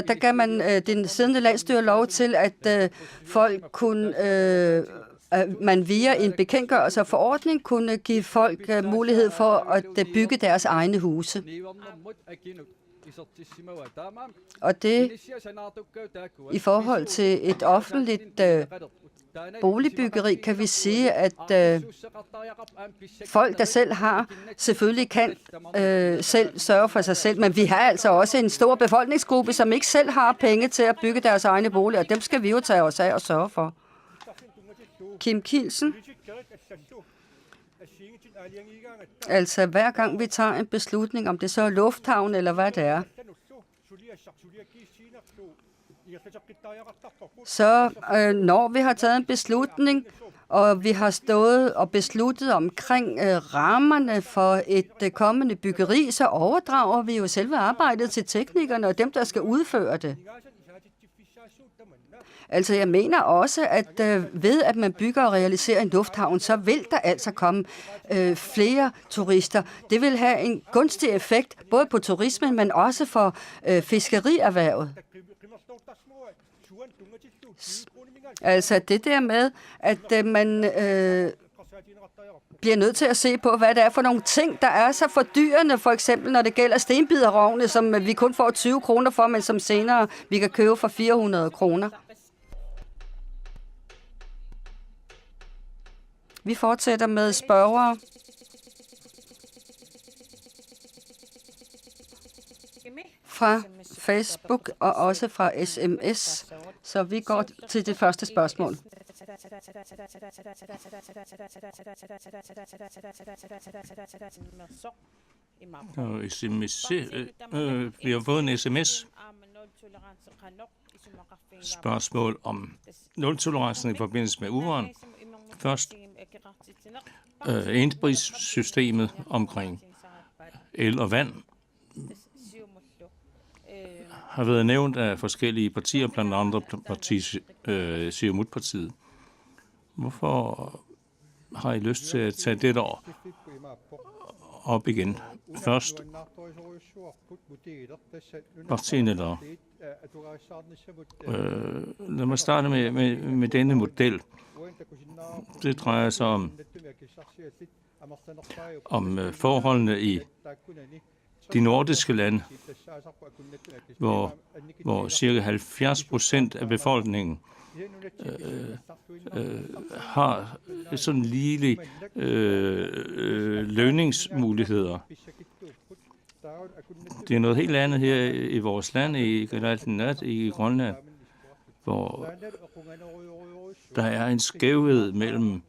der gav man den siddende landsstyre lov til, at folk kunne man via en bekendtgørelse og forordning kunne give folk mulighed for at bygge deres egne huse. Og det i forhold til et offentligt boligbyggeri kan vi sige, at folk, der selv har, selvfølgelig kan selv sørge for sig selv, men vi har altså også en stor befolkningsgruppe, som ikke selv har penge til at bygge deres egne boliger, og dem skal vi jo tage os af og sørge for. Kim Kielsen. Altså, hver gang vi tager en beslutning, om det så er lufthavn eller hvad det er, så når vi har taget en beslutning, og vi har stået og besluttet omkring rammerne for et kommende byggeri, så overdrager vi jo selve arbejdet til teknikerne og dem, der skal udføre det. Altså, jeg mener også, at ved at man bygger og realiserer en lufthavn, så vil der altså komme flere turister. Det vil have en gunstig effekt, både på turismen, men også for fiskerierhvervet. Altså, det der med, at man bliver nødt til at se på, hvad det er for nogle ting, der er så fordyrende, for eksempel når det gælder stenbiderovne, som vi kun får 20 kroner for, men som senere vi kan købe for 400 kroner. Vi fortsætter med spørgere. Fra Facebook og også fra SMS. Så vi går til det første spørgsmål. Vi har fået en sms. Spørgsmål om nul-tolerancen i forbindelse med uran. Først enprissystemet omkring el og vand har været nævnt af forskellige partier, blandt andre Siumut-partiet. Hvorfor har I lyst til at tage det op igen? Først partierne. Lad mig starte med denne model. Det drejer sig om forholdene i de nordiske lande, hvor cirka 70% af befolkningen har sådan lige lønningsmuligheder. Det er noget helt andet her i vores land, i Kalaallit i Grønland, hvor der er en skævhed mellem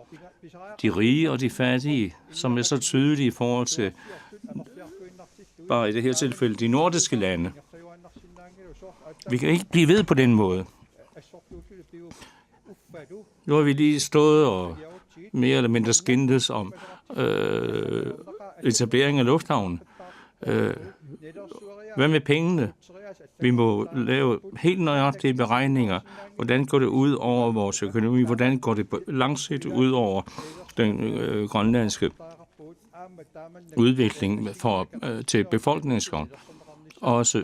de rige og de fattige, som er så tydelig i forhold til bare i det her tilfælde de nordiske lande. Vi kan ikke blive ved på den måde. Nu har vi lige stået og mere eller mindre skændtes om etablering af lufthavnen. Hvad med pengene? Vi må lave helt nøjagtige beregninger. Hvordan går det ud over vores økonomi? Hvordan går det langsigtet ud over den grønlandske udvikling til befolkningsgavn? Også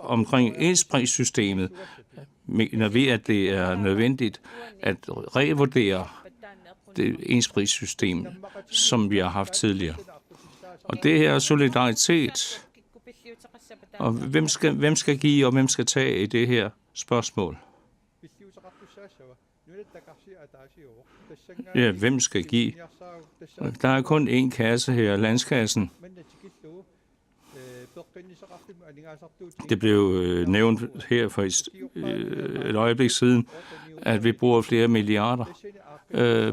omkring ensprissystemet mener vi, at det er nødvendigt at revurdere det ensprissystem, som vi har haft tidligere. Og det her solidaritet, og hvem skal give, og hvem skal tage i det her spørgsmål? Ja, hvem skal give? Der er kun én kasse her, landskassen. Det blev nævnt her for et øjeblik siden, at vi bruger flere milliarder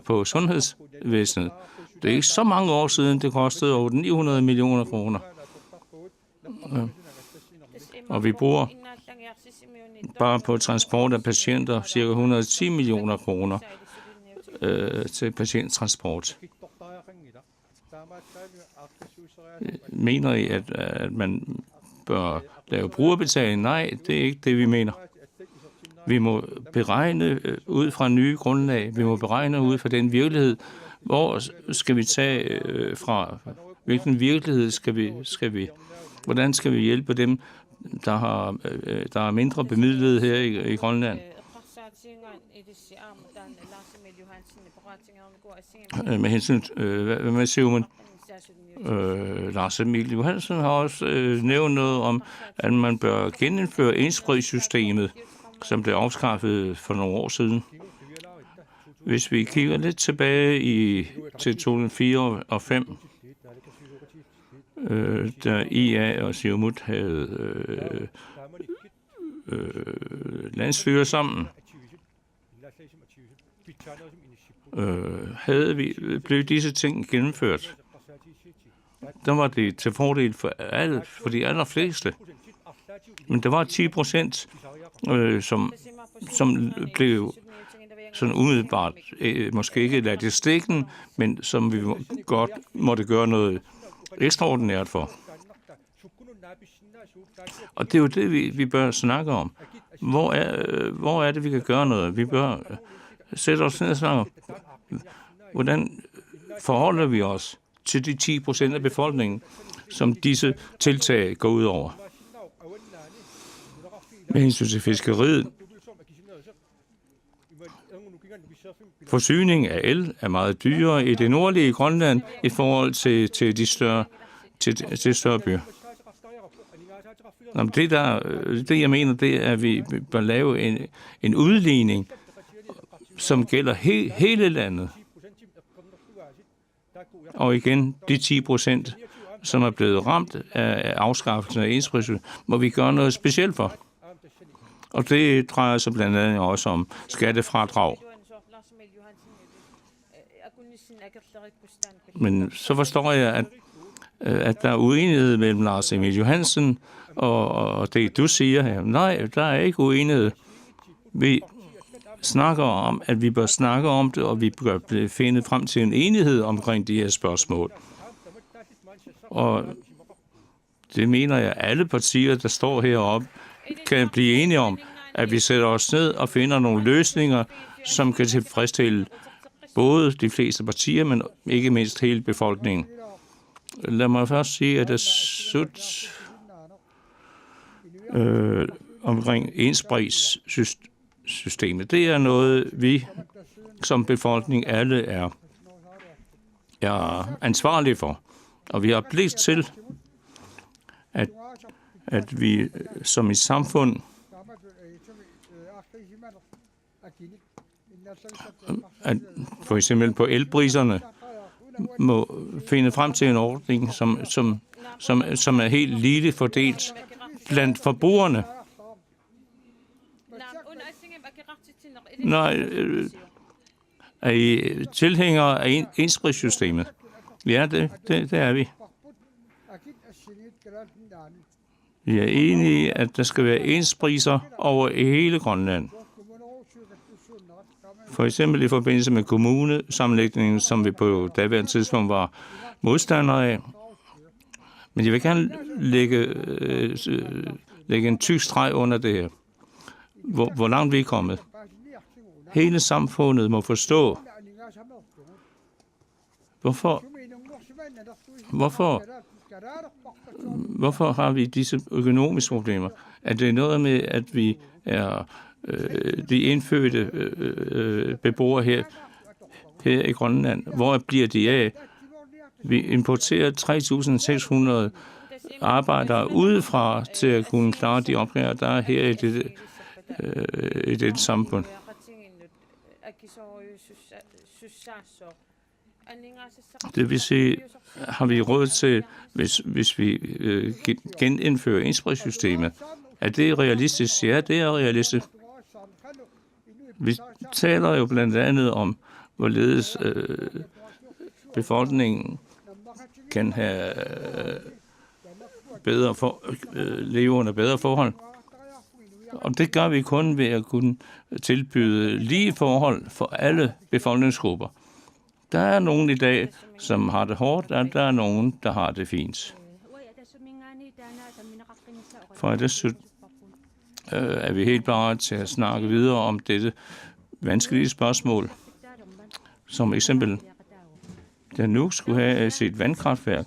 på sundhedsvæsenet. Det er ikke så mange år siden, det kostede over 900 millioner kroner. Og vi bruger bare på transport af patienter ca. 110 millioner kroner til patienttransport. Mener I, at man bør lave brugerbetaling? Nej, det er ikke det, vi mener. Vi må beregne ud fra nye grundlag. Vi må beregne ud fra den virkelighed. Hvor skal vi tage fra? Hvilken virkelighed hvordan skal vi hjælpe dem, der er mindre bemidlede her i Grønland? Med hensyn hvad med Siumut? Lars Emil Johansen har også nævnt noget om, at man bør genindføre ensprøjsystemet, som blev afskaffet for nogle år siden. Hvis vi kigger lidt tilbage til 2004 og 2005, da IA og Siumut havde landsstyre sammen, blev disse ting gennemført. Der var det til fordel for de allerfleste. Men der var 10%, som blev sådan umiddelbart, måske ikke ladt i stikken, men som vi godt måtte gøre noget ekstraordinært for. Og det er jo det, vi bør snakke om. Hvor er det, vi kan gøre noget? Vi bør sætte os ned og snakke. Hvordan forholder vi os til de 10% af befolkningen, som disse tiltag går ud over? Med hensyn til fiskeriet. Forsyning af el er meget dyrere i det nordlige Grønland i forhold til de større byer. Det jeg mener, det er, at vi bør lave en udligning, som gælder hele landet. Og igen, de 10%, som er blevet ramt af afskaffelsen af ensprøjsystemet, må vi gøre noget specielt for. Og det drejer sig blandt andet også om skattefradrag. Men så forstår jeg, at der er uenighed mellem Lars Emil Johansen og det, du siger her. Nej, der er ikke uenighed. Vi snakker om, at vi bør snakke om det, og vi bør finde frem til en enighed omkring de her spørgsmål. Og det mener jeg, at alle partier, der står heroppe, kan blive enige om, at vi sætter os ned og finder nogle løsninger, som kan tilfredsstille både de fleste partier, men ikke mindst hele befolkningen. Lad mig først sige, at det slut omkring ensprejssystemet. Det er noget, vi som befolkning alle er ansvarlige for. Og vi har pligt til, at vi som et samfund at for eksempel på elpriserne må finde frem til en ordning, som er helt lige fordelt blandt forbrugerne. Nej, er I tilhængere af ensprejssystemet? Ja, det er vi. Vi er enige i, at der skal være ens priser over hele Grønland. For eksempel i forbindelse med kommunesammenlægningen, som vi på daværende tidspunkt var modstandere af. Men jeg vil gerne lægge en tyk streg under det her. Hvor langt vi er kommet. Hele samfundet må forstå, hvorfor har vi disse økonomiske problemer? Er det noget med, at vi er de indfødte beboere her i Grønland? Hvor bliver de af? Vi importerer 3.600 arbejdere udefra til at kunne klare de opgaver, der er her i dette samfund. Det vil sige, har vi råd til, hvis vi genindfører indsprægssystemet? Er det realistisk? Ja, det er realistisk. Vi taler jo blandt andet om, hvorledes befolkningen kan have leve under bedre forhold. Og det gør vi kun ved at kunne tilbyde lige forhold for alle befolkningsgrupper. Der er nogen i dag, som har det hårdt, og der er nogen, der har det fint. For det er vi helt parat til at snakke videre om dette vanskelige spørgsmål. Som eksempel, da Nuuk skulle have sit vandkraftværk,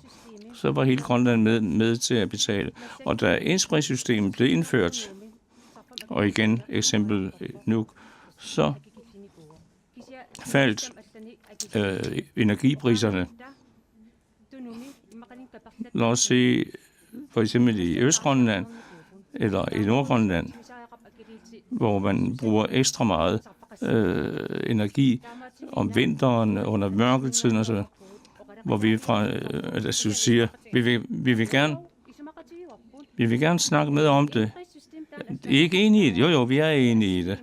så var hele Grønland med til at betale. Og da indsprægssystemet blev indført, og igen eksempel Nuuk, så faldt energipriserne. Lad os se, for eksempel i Østgrønland eller i Nordgrønland, hvor man bruger ekstra meget energi om vinteren, under mørketiden og så, hvor vi siger, vi vil gerne snakke med om det. I er ikke enige i det? Jo, vi er enige i det.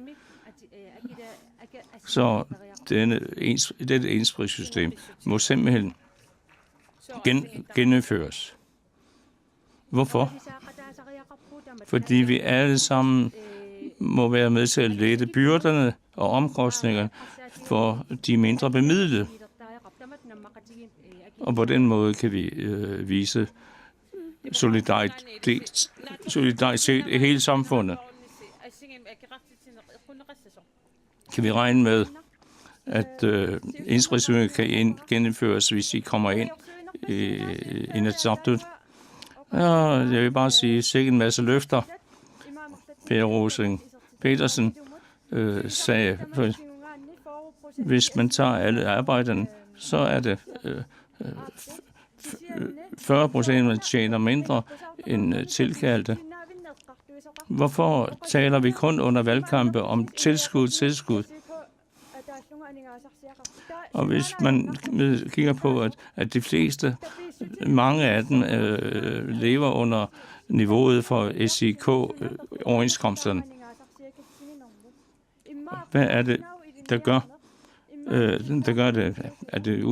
Så dette indsprægssystem må simpelthen gennemføres. Hvorfor? Fordi vi alle sammen må være med til at lette byrderne og omkostningerne for de mindre bemidlede. Og på den måde kan vi vise solidaritet i hele samfundet. Kan vi regne med, at indsprægssystemet kan gennemføres, hvis I kommer ind i Inatsisartut? Ja, jeg vil bare sige, sikke en masse løfter. Per Rosing Petersen sagde, hvis man tager alle arbejderne, så er det 40%, man tjener mindre end tilkaldte. Hvorfor taler vi kun under valgkampe om tilskud? Og hvis man kigger på, at de fleste, mange af dem, lever under niveauet for SIK-overenskomsterne. Hvad er det, der gør det? Er det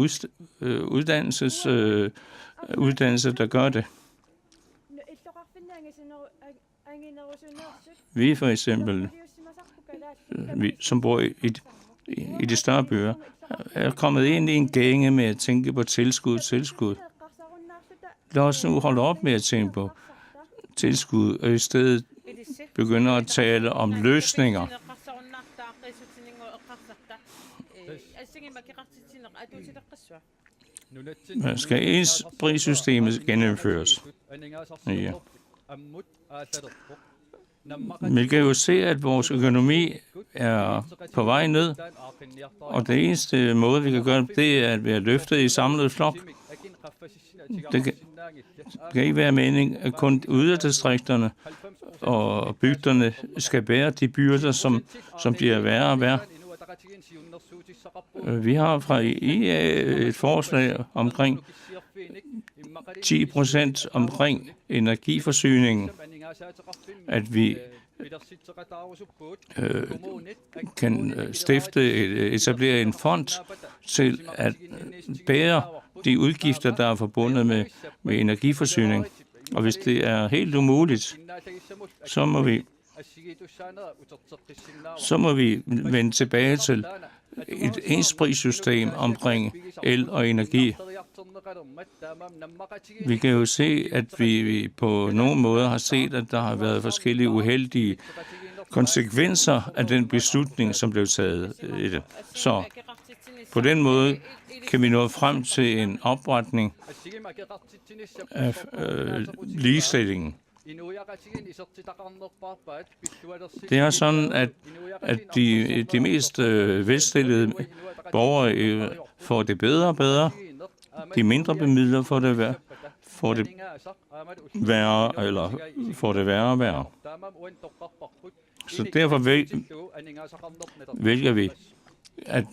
uddannelse, der gør det? Vi for eksempel, som bor i de større byer, er kommet ind i en gænge med at tænke på tilskud. Lad os nu holde op med at tænke på tilskud, og i stedet begynde at tale om løsninger. Skal indsprægssystemet gennemføres? Ja. Vi kan jo se, at vores økonomi er på vej ned, og det eneste måde, vi kan gøre det, er at være løftet i samlet flok. Det kan ikke være mening, at kun yderdistrikterne og bygderne skal bære de byrder, som bliver værre og værre. Vi har fra IA et forslag omkring 10% omkring energiforsyningen, at vi kan etablere en fond til at bære de udgifter, der er forbundet med energiforsyning. Og hvis det er helt umuligt, så må vi vende tilbage til et ensprissystem omkring el og energi. Vi kan jo se, at vi på nogle måder har set, at der har været forskellige uheldige konsekvenser af den beslutning, som blev taget i det. Så på den måde kan vi nå frem til en opretning af ligestillingen. Det er sådan, at de mest velstillede borgere får det bedre og bedre. De mindre bemidlede får det værre, eller får det værre og værre. Så derfor vælger vi at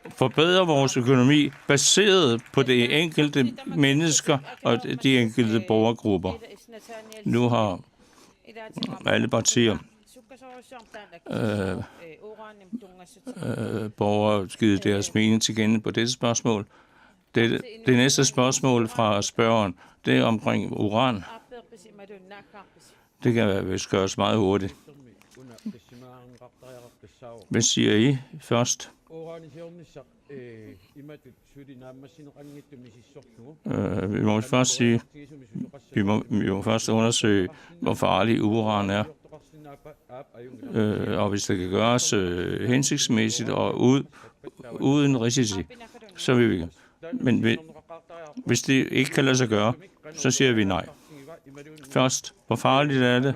forbedre vores økonomi baseret på de enkelte mennesker og de enkelte borgergrupper. Nu har alle partier borgere givet deres mening til kende på dette spørgsmål. Det næste spørgsmål fra spørgeren, det er omkring uran. Det kan vist gøres meget hurtigt. Hvad siger I først? Vi må først sige, vi må først undersøge, hvor farlig uran er. Og hvis det kan gøres hensigtsmæssigt og uden risici, så vil vi. Men hvis det ikke kan lade sig gøre, så siger vi nej. Først, hvor farligt er det?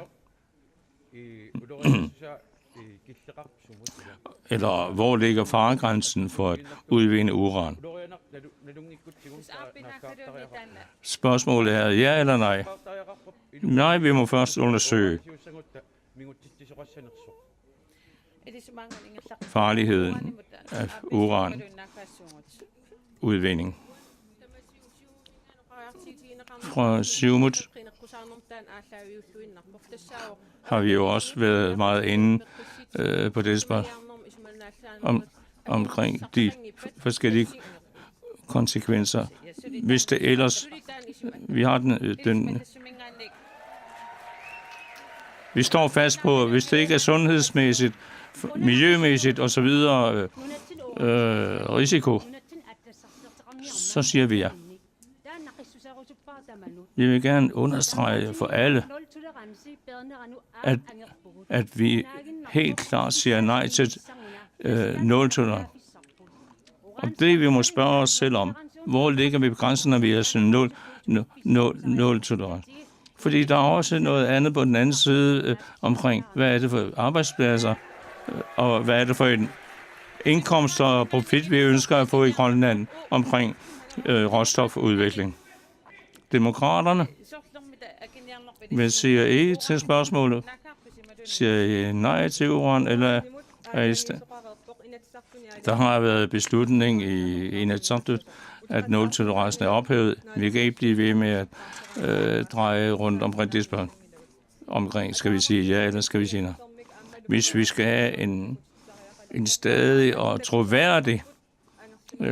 Eller hvor ligger faregrænsen for at udvinde uran? Spørgsmålet er ja eller nej. Nej, vi må først undersøge farligheden af uranudvinding. Fra Siumut har vi jo også været meget inde på det spørgsmål omkring de forskellige konsekvenser. Hvis det ellers, vi har vi står fast på, hvis det ikke er sundhedsmæssigt, miljømæssigt og så videre risiko, så siger vi ja. Vi vil gerne understrege for alle, at vi helt klart siger nej til nul-tolerance. Og det vi må spørge os selv om, hvor ligger vi på grænsen, når vi er sådan nul-tolerance? Fordi der er også noget andet på den anden side omkring, hvad er det for arbejdspladser, og hvad er det for en indkomst og profit, vi ønsker at få i Grønland omkring råstofudvikling. Demokraterne, hvad siger I til spørgsmålet? Siger I nej til uran, eller er I Der har været beslutning i Inatsisartut, at nul-tolerancen er ophævet. Vi kan ikke blive ved med at dreje rundt omkring det spørgsmål. Omkring, skal vi sige ja, eller skal vi sige nej? Hvis vi skal have en stadig og troværdig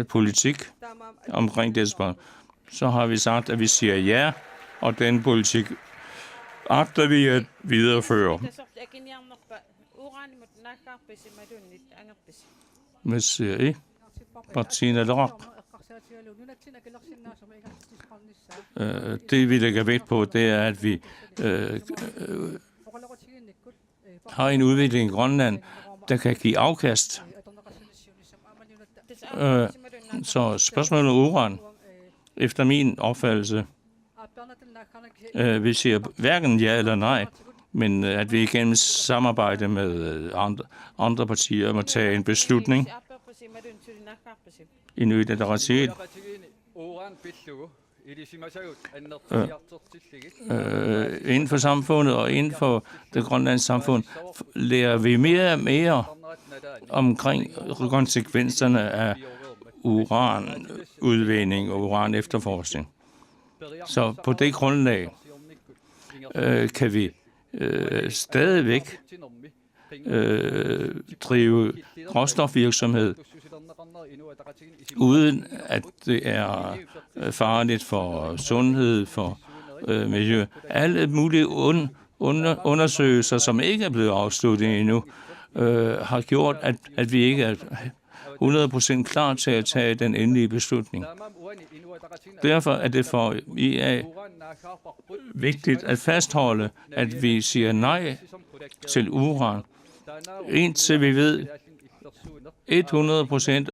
politik omkring det spørgsmål, så har vi sagt, at vi siger ja, og den politik agter vi at videreføre. Hvad siger I? Martina Lerock. Det vi lægger vægt på, det er, at vi har en udvikling i Grønland, der kan give afkast. Så spørgsmålet om uran, efter min opfattelse, vi siger hverken ja eller nej, men at vi igennem samarbejde med andre partier må tage en beslutning. Inuit Ataqatigiit inden for samfundet og inden for det grønlandske samfund lærer vi mere og mere omkring konsekvenserne af uranudvinding og uranefterforskning. Så på det grundlag kan vi stadigvæk drive råstofvirksomhed, uden at det er farligt for sundhed, for miljø. Alle mulige undersøgelser, som ikke er blevet afsluttet endnu, har gjort, at vi ikke er 100% klar til at tage den endelige beslutning. Derfor er det for IA vigtigt at fastholde, at vi siger nej til uran, indtil vi ved 100%